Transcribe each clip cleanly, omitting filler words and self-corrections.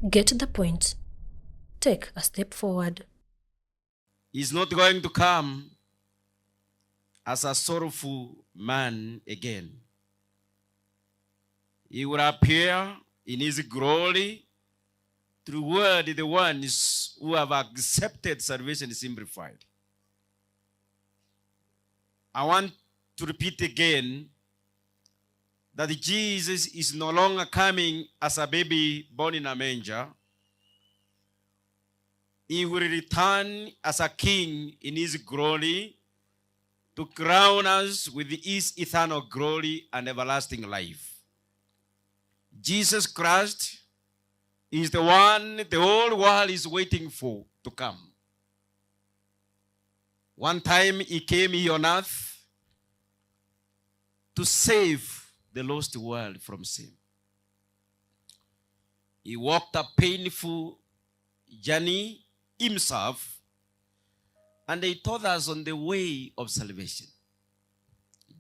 Get the point. Take a step forward. He's not going to come as a sorrowful man again. He will appear in his glory toward the ones who have accepted salvation simplified. I want to repeat again that Jesus is no longer coming as a baby born in a manger. He will return as a king in his glory to crown us with his eternal glory and everlasting life. Jesus Christ is the one the whole world is waiting for to come. One time he came here on earth to save the lost world from sin. He walked a painful journey himself, and he taught us on the way of salvation.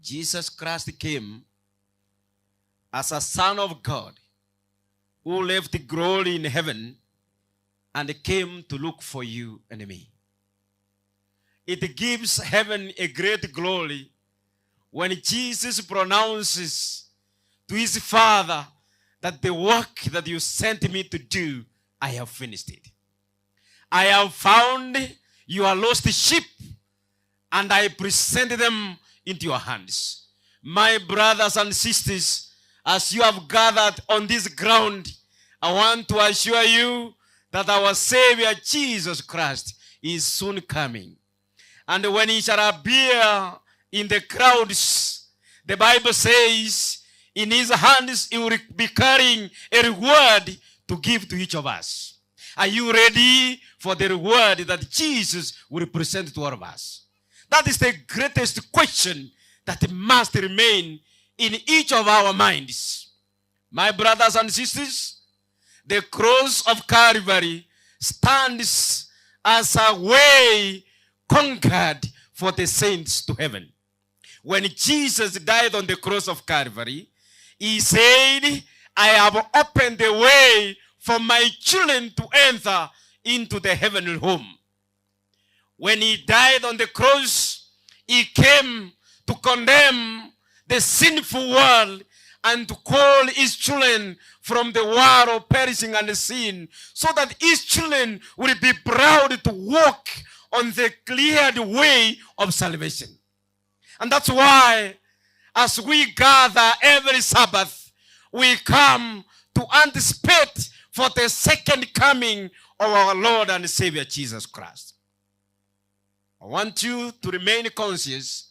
Jesus Christ came as a Son of God who left glory in heaven and came to look for you and me. It gives heaven a great glory when Jesus pronounces to his Father that the work that you sent me to do, I have finished it. I have found your lost sheep, and I present them into your hands. My brothers and sisters, as you have gathered on this ground, I want to assure you that our Savior Jesus Christ is soon coming. And when he shall appear in the crowds, the Bible says, in his hands he will be carrying a reward to give to each of us. Are you ready for the reward that Jesus will present to all of us? That is the greatest question that must remain in each of our minds. My brothers and sisters, the cross of Calvary stands as a way conquered for the saints to heaven. When Jesus died on the cross of Calvary, he said, I have opened the way for my children to enter into the heavenly home. When he died on the cross, he came to condemn the sinful world and to call his children from the war of perishing and sin, so that his children will be proud to walk on the cleared way of salvation. And that's why, as we gather every Sabbath, we come to anticipate for the second coming of our Lord and Savior Jesus Christ. I want you to remain conscious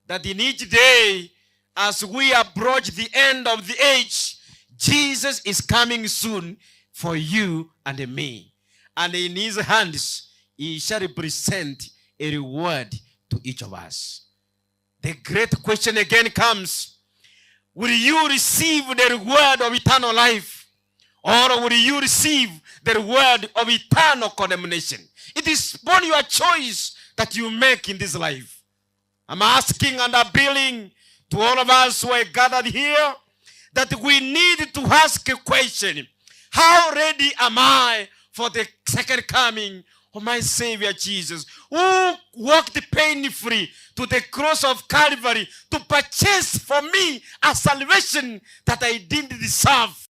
that in each day, as we approach the end of the age, Jesus is coming soon for you and me. And in his hands, he shall present a reward to each of us. The great question again comes, will you receive the reward of eternal life, or will you receive the reward of eternal condemnation? It is upon your choice that you make in this life. I'm asking and appealing to all of us who are gathered here that we need to ask a question. How ready am I for the second coming of my Savior Jesus, who walked pain-free to the cross of Calvary to purchase for me a salvation that I didn't deserve?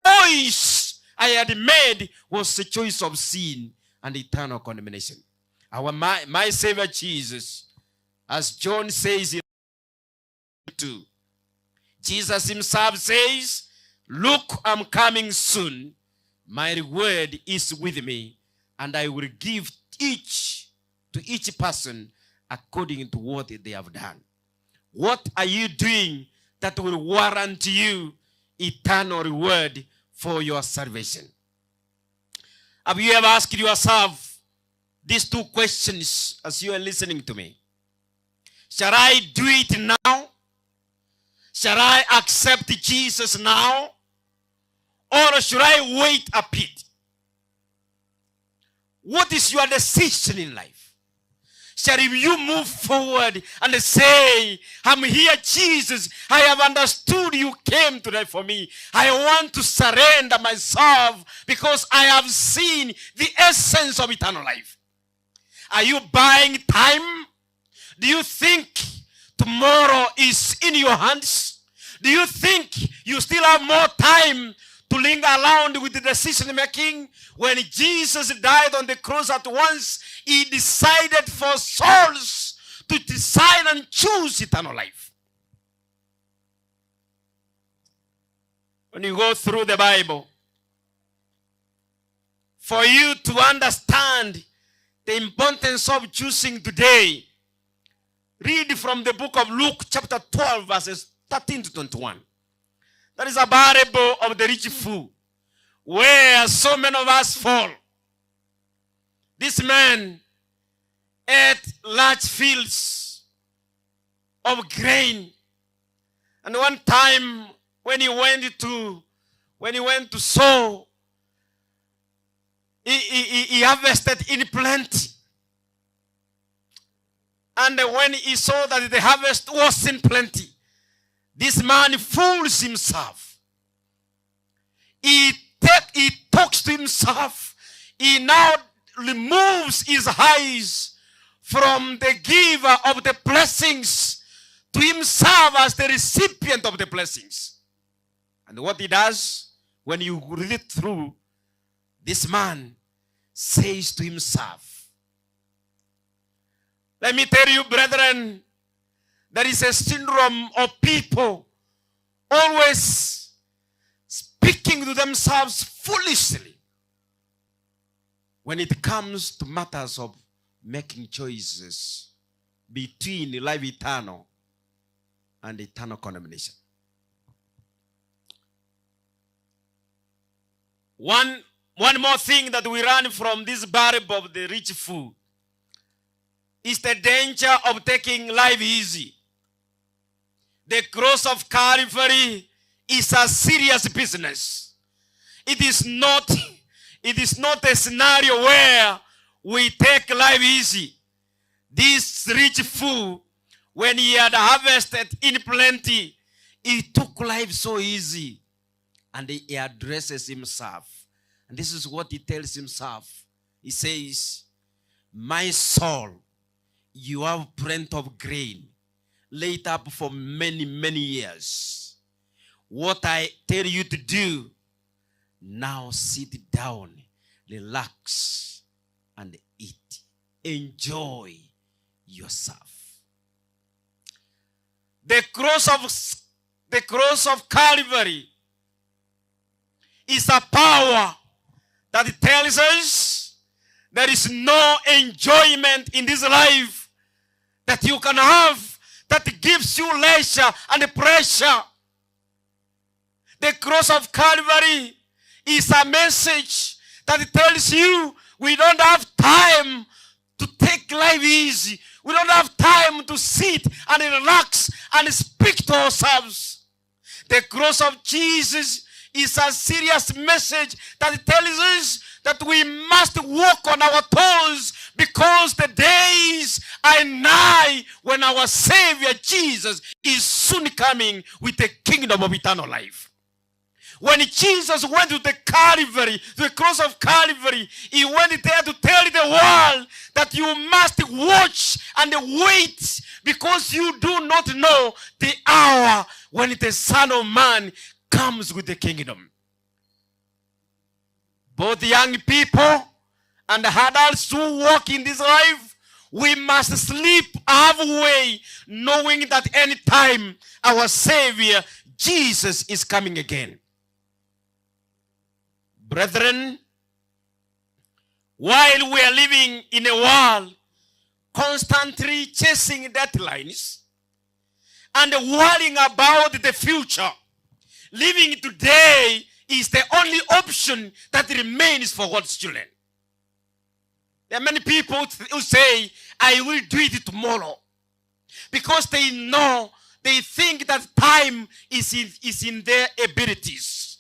The choice I had made was a choice of sin and eternal condemnation. My Savior Jesus, as John says in 2, Jesus himself says, look, I'm coming soon. My reward is with me, and I will give to each person according to what they have done. What are you doing that will warrant you eternal reward for your salvation? Have you ever asked yourself these two questions as you are listening to me? Shall I do it now? Shall I accept Jesus now? Or should I wait a bit? What is your decision in life? shall you move forward and say, I'm here, Jesus. I have understood you came to die for me. I want to surrender myself because I have seen the essence of eternal life. Are you buying time? Do you think tomorrow is in your hands? Do you think you still have more time to linger around with the decision making? When Jesus died on the cross at once, he decided for souls to decide and choose eternal life. When you go through the Bible, for you to understand the importance of choosing today, read from the book of Luke chapter 12 verses 13 to 21. That is a parable of the rich fool, where so many of us fall. This man ate large fields of grain. And one time when he went to sow, he harvested in plenty. And when he saw that the harvest was in plenty, this man fools himself. He talks to himself. He now removes his eyes from the giver of the blessings to himself as the recipient of the blessings. And what he does, when you read it through, this man says to himself, let me tell you, brethren, there is a syndrome of people always speaking to themselves foolishly when it comes to matters of making choices between life eternal and eternal condemnation. One more thing that we learn from this parable of the rich fool is the danger of taking life easy. The cross of Calvary is a serious business. It is not a scenario where we take life easy. This rich fool, when he had harvested in plenty, he took life so easy. And he addresses himself. And this is what he tells himself. He says, my soul, you have plenty of grain laid up for many, many years. What I tell you to do, now sit down, relax, and eat. Enjoy yourself. The cross of Calvary is a power that tells us there is no enjoyment in this life that you can have that gives you leisure and pressure. The cross of Calvary is a message that tells you we don't have time to take life easy. We don't have time to sit and relax and speak to ourselves. The cross of Jesus is a serious message that tells us that we must walk on our toes because the days are nigh when our Savior Jesus is soon coming with the kingdom of eternal life. When Jesus went to the Calvary, the cross of Calvary, he went there to tell the world that you must watch and wait because you do not know the hour when the Son of Man comes with the kingdom. Both young people and adults who walk in this life, we must sleep halfway, knowing that any time our Savior Jesus is coming again. Brethren, while we are living in a world constantly chasing deadlines and worrying about the future, living today is the only option that remains for God's children. There are many people who say, I will do it tomorrow. Because they think that time is in their abilities.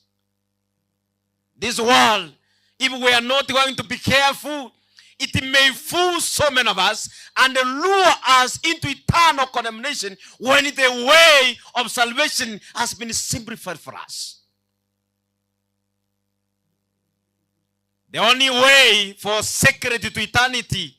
This world, if we are not going to be careful, it may fool so many of us and lure us into eternal condemnation when the way of salvation has been simplified for us. The only way for security to eternity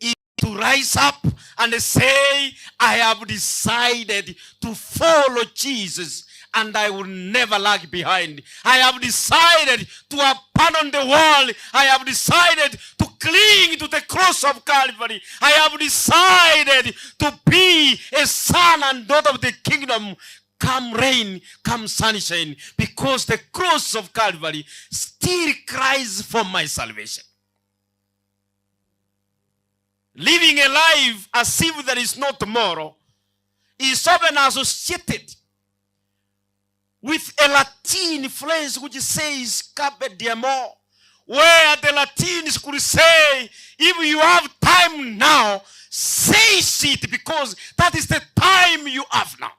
is to rise up and say, I have decided to follow Jesus and I will never lag behind. I have decided to abandon the world. I have decided to cling to the cross of Calvary. I have decided to be a son and daughter of the kingdom. Come rain, come sunshine, because the cross of Calvary still cries for my salvation. Living a life as if there is no tomorrow is often associated with a Latin phrase which says carpe diem, where the Latins could say, if you have time now, seize it, because that is the time you have now.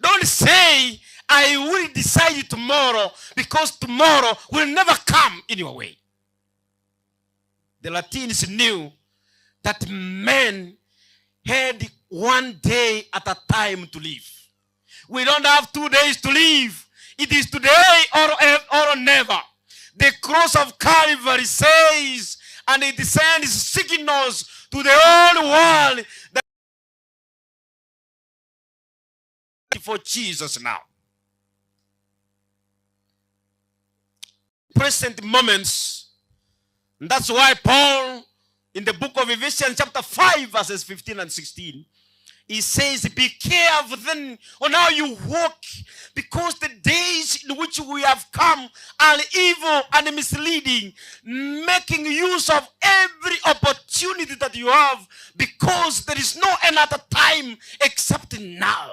Don't say, I will decide tomorrow, because tomorrow will never come in your way. The Latins knew that men had one day at a time to live. We don't have 2 days to live. It is today or never. The cross of Calvary says, and it sends signals to the whole world that for Jesus now. Present moments. And that's why Paul, in the book of Ephesians chapter 5 verses 15 and 16, he says, be careful then on how you walk, because the days in which we have come are evil and misleading, making use of every opportunity that you have, because there is no another time except now.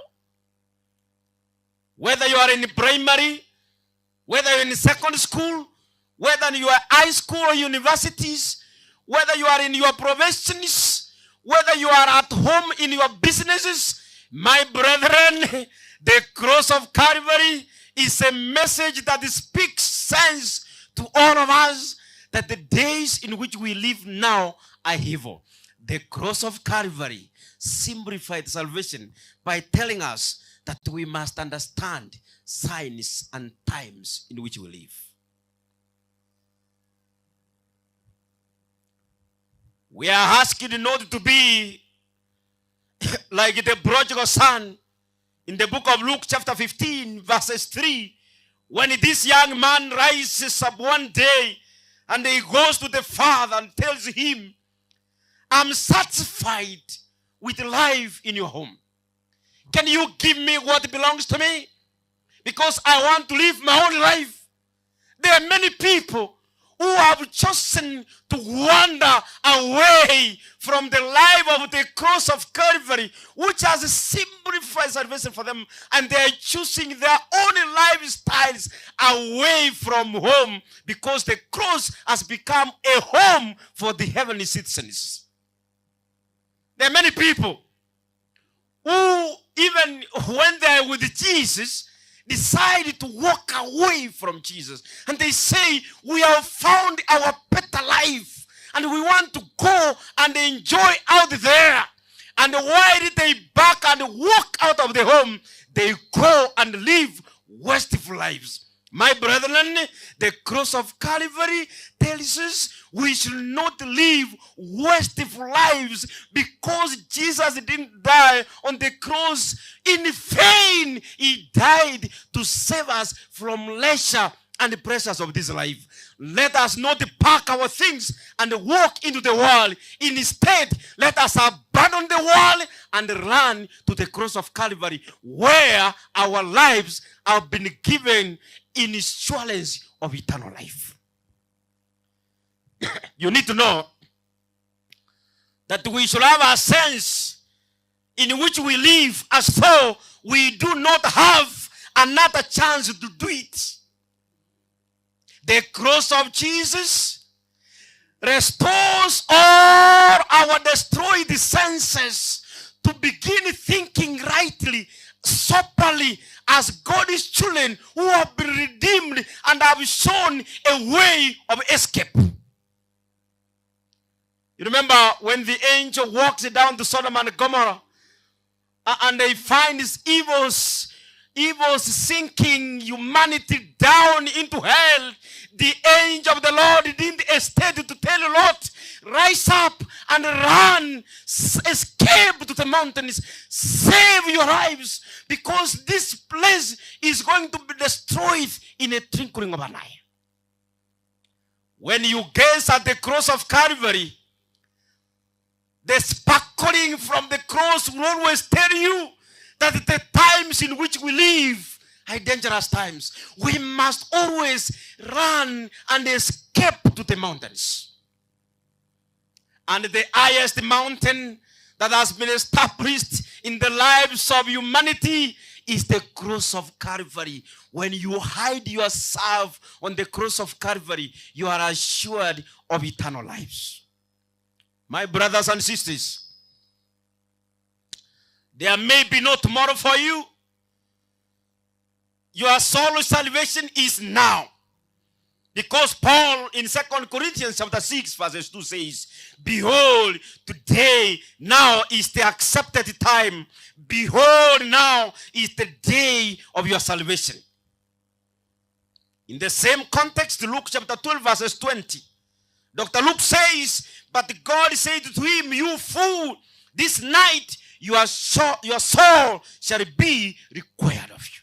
Whether you are in primary, whether you're in secondary school, whether you are high school or universities, whether you are in your professions, whether you are at home in your businesses, my brethren, the cross of Calvary is a message that speaks sense to all of us, that the days in which we live now are evil. The cross of Calvary simplified salvation by telling us that we must understand signs and times in which we live. We are asked not to be like the prodigal son in the book of Luke chapter 15 verses 3, when this young man rises up one day and he goes to the father and tells him, I'm satisfied with life in your home. Can you give me what belongs to me? Because I want to live my own life. There are many people who have chosen to wander away from the life of the cross of Calvary, which has simplified salvation for them, and they are choosing their own lifestyles away from home, because the cross has become a home for the heavenly citizens. There are many people who, even when they are with Jesus, decided to walk away from Jesus. And they say, we have found our better life, and we want to go and enjoy out there. And while they back and walk out of the home, they go and live wasteful lives. My brethren, the cross of Calvary tells us we should not live wasteful lives, because Jesus didn't die on the cross in vain. He died to save us from leisure and the pressures of this life. Let us not pack our things and walk into the world. Instead, let us abandon the world and run to the cross of Calvary, where our lives have been given in assurance of eternal life. You need to know that we should have a sense in which we live as though we do not have another chance to do it. The cross of Jesus restores all our destroyed senses to begin thinking rightly, soberly, as God's children who have been redeemed and have shown a way of escape. You remember when the angel walks down to Sodom and Gomorrah, and they find these evils sinking humanity down into hell. The angel of the Lord didn't hesitate to tell Lot, rise up and run, escape to the mountains, save your lives, because this place is going to be destroyed in a twinkling of an eye. When you gaze at the cross of Calvary, the sparkling from the cross will always tell you that the times in which we live are dangerous times. We must always run and escape to the mountains. And the highest mountain that has been established in the lives of humanity is the cross of Calvary. When you hide yourself on the cross of Calvary, you are assured of eternal lives. My brothers and sisters, there may be no tomorrow for you. Your soul salvation is now. Because Paul in 2 Corinthians chapter 6 verse 2 says, behold, today, now is the accepted time. Behold, now is the day of your salvation. In the same context, Luke chapter 12 verses 20, Dr. Luke says, but God said to him, you fool, this night your soul shall be required of you.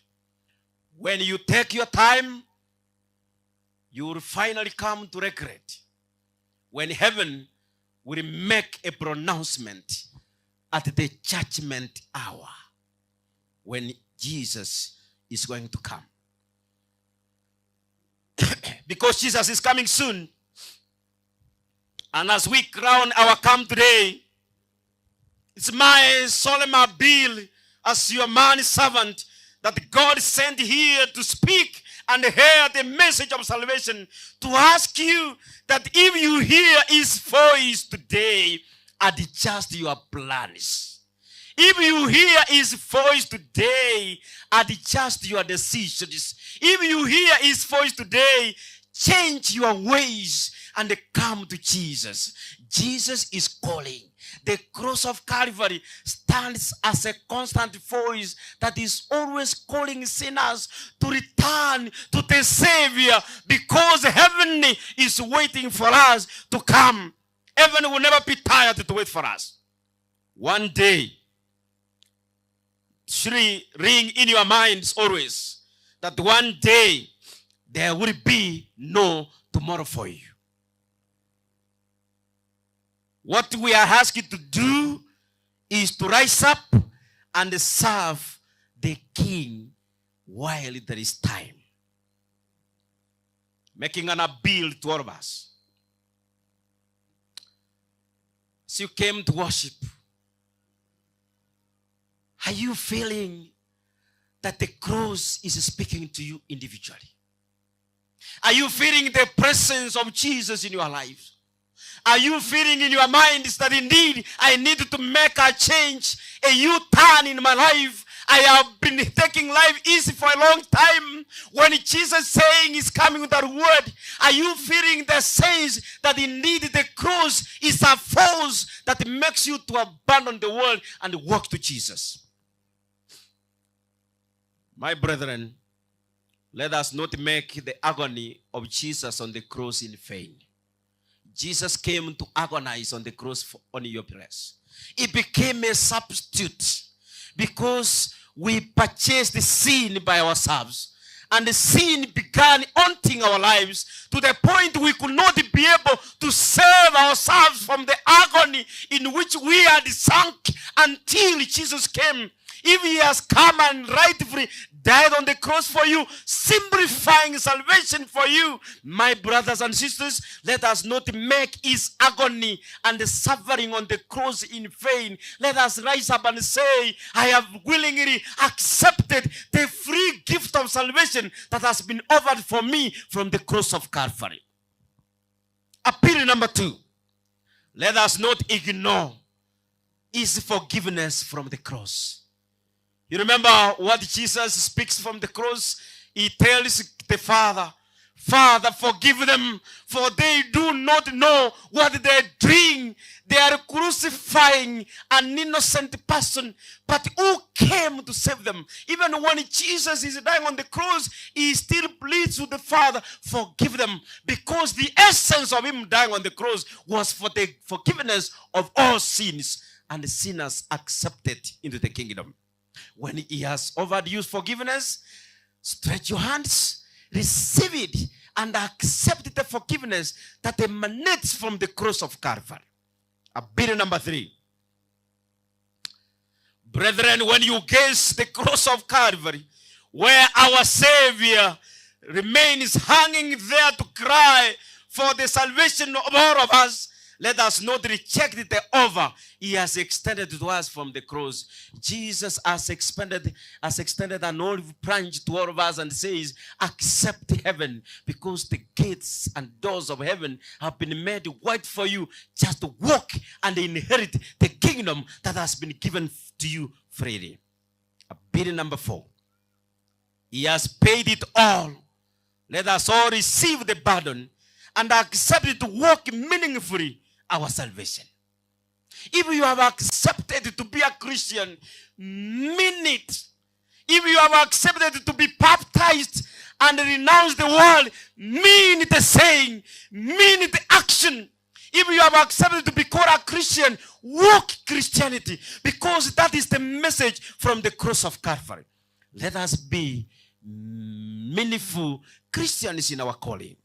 When you take your time, you will finally come to regret when heaven will make a pronouncement at the judgment hour when Jesus is going to come. Because Jesus is coming soon. And as we crown our come today, it's my solemn appeal as your man servant that God sent here to speak and hear the message of salvation, to ask you that if you hear his voice today, adjust your plans. If you hear his voice today, adjust your decisions. If you hear his voice today, change your ways and come to Jesus. Jesus is calling. The cross of Calvary stands as a constant voice that is always calling sinners to return to the Savior, because heaven is waiting for us to come. Heaven will never be tired to wait for us. One day, should ring in your minds always that one day there will be no tomorrow for you. What we are asked to do is to rise up and serve the King while there is time. Making an appeal to all of us. As you came to worship, are you feeling that the cross is speaking to you individually? Are you feeling the presence of Jesus in your life? Are you feeling in your mind that indeed I need to make a change, a U-turn in my life? I have been taking life easy for a long time. When Jesus saying is coming with that word, are you feeling the sense that indeed the cross is a force that makes you to abandon the world and walk to Jesus? My brethren, let us not make the agony of Jesus on the cross in vain. Jesus came to agonize on the cross on your place. He became a substitute because we purchased the sin by ourselves. And the sin began haunting our lives to the point we could not be able to save ourselves from the agony in which we had sunk until Jesus came. If he has come and rightfully died on the cross for you, simplifying salvation for you, my brothers and sisters, let us not make his agony and the suffering on the cross in vain. Let us rise up and say, I have willingly accepted the free gift of salvation that has been offered for me from the cross of Calvary. Appeal number 2. Let us not ignore his forgiveness from the cross. You remember what Jesus speaks from the cross? He tells the Father, Father, forgive them, for they do not know what they're doing. They are crucifying an innocent person, but who came to save them? Even when Jesus is dying on the cross, he still pleads with the Father, forgive them, because the essence of him dying on the cross was for the forgiveness of all sins, and the sinners accepted into the kingdom. When he has offered you forgiveness, stretch your hands, receive it, and accept the forgiveness that emanates from the cross of Calvary. Bit number 3. Brethren, when you gaze the cross of Calvary, where our Savior remains hanging there to cry for the salvation of all of us, let us not reject the offer he has extended to us from the cross. Jesus has extended an olive branch to all of us and says, accept heaven, because the gates and doors of heaven have been made wide for you. Just walk and inherit the kingdom that has been given to you freely. Bit number 4. He has paid it all. Let us all receive the burden and accept it to walk meaningfully our salvation. If you have accepted to be a Christian, mean it. If you have accepted to be baptized and renounce the world, mean the saying, mean the action. If you have accepted to be called a Christian, walk Christianity, because that is the message from the cross of Calvary. Let us be meaningful Christians in our calling.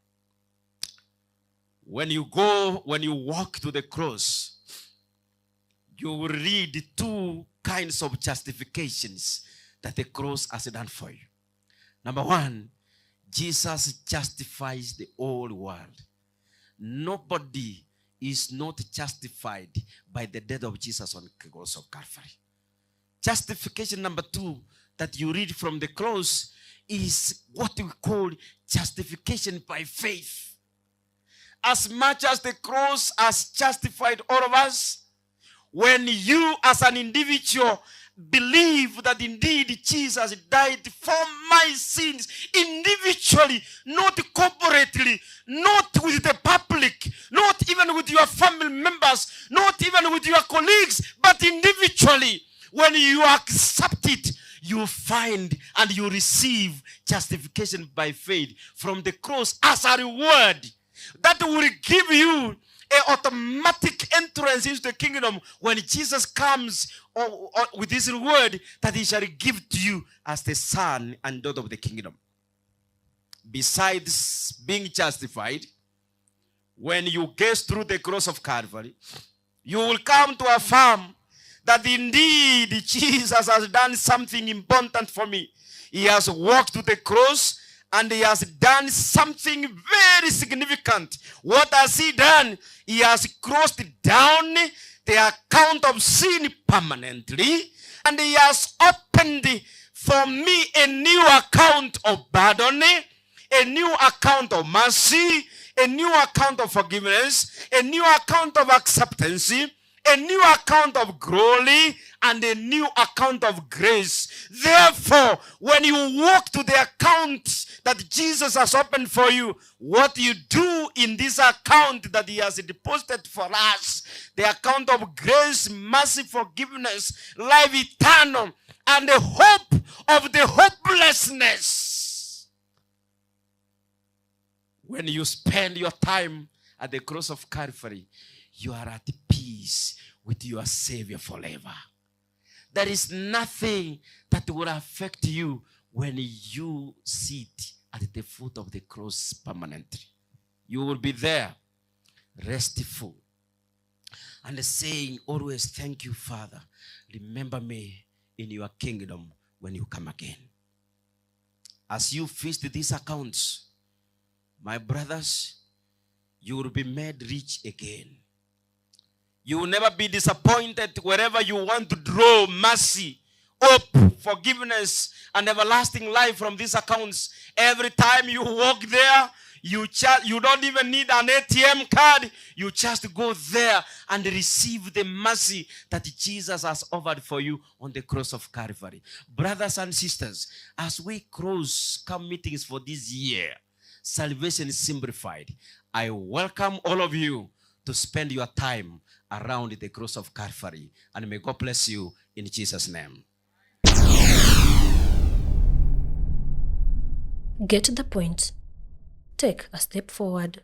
When you walk to the cross, you will read 2 kinds of justifications that the cross has done for you. Number 1, Jesus justifies the whole world. Nobody is not justified by the death of Jesus on the cross of Calvary. Justification number 2 that you read from the cross is what we call justification by faith. As much as the cross has justified all of us, when you as an individual believe that indeed Jesus died for my sins individually, not corporately, not with the public, not even with your family members, not even with your colleagues, but individually, when you accept it, you find and you receive justification by faith from the cross as a reward that will give you an automatic entrance into the kingdom when Jesus comes with his word that he shall give to you as the son and daughter of the kingdom. Besides being justified, when you gaze through the cross of Calvary, you will come to affirm that indeed Jesus has done something important for me. He has walked to the cross and he has done something very significant. What has he done? He has crossed down the account of sin permanently, and he has opened for me a new account of pardon, a new account of mercy, a new account of forgiveness, a new account of acceptance, a new account of glory, and a new account of grace. Therefore, when you walk to the account that Jesus has opened for you, what you do in this account that he has deposited for us, the account of grace, mercy, forgiveness, life eternal, and the hope of the hopelessness. When you spend your time at the cross of Calvary, you are at peace with your Savior forever. There is nothing that will affect you when you sit at the foot of the cross permanently. You will be there, restful, and saying always, thank you, Father. Remember me in your kingdom when you come again. As you feast these accounts, my brothers, you will be made rich again. You will never be disappointed wherever you want to draw mercy, hope, forgiveness, and everlasting life from these accounts. Every time you walk there, you don't even need an ATM card. You just go there and receive the mercy that Jesus has offered for you on the cross of Calvary. Brothers and sisters, as we close camp meetings for this year, salvation is simplified. I welcome all of you to spend your time around the cross of Calvary. And may God bless you in Jesus' name. Get the point. Take a step forward.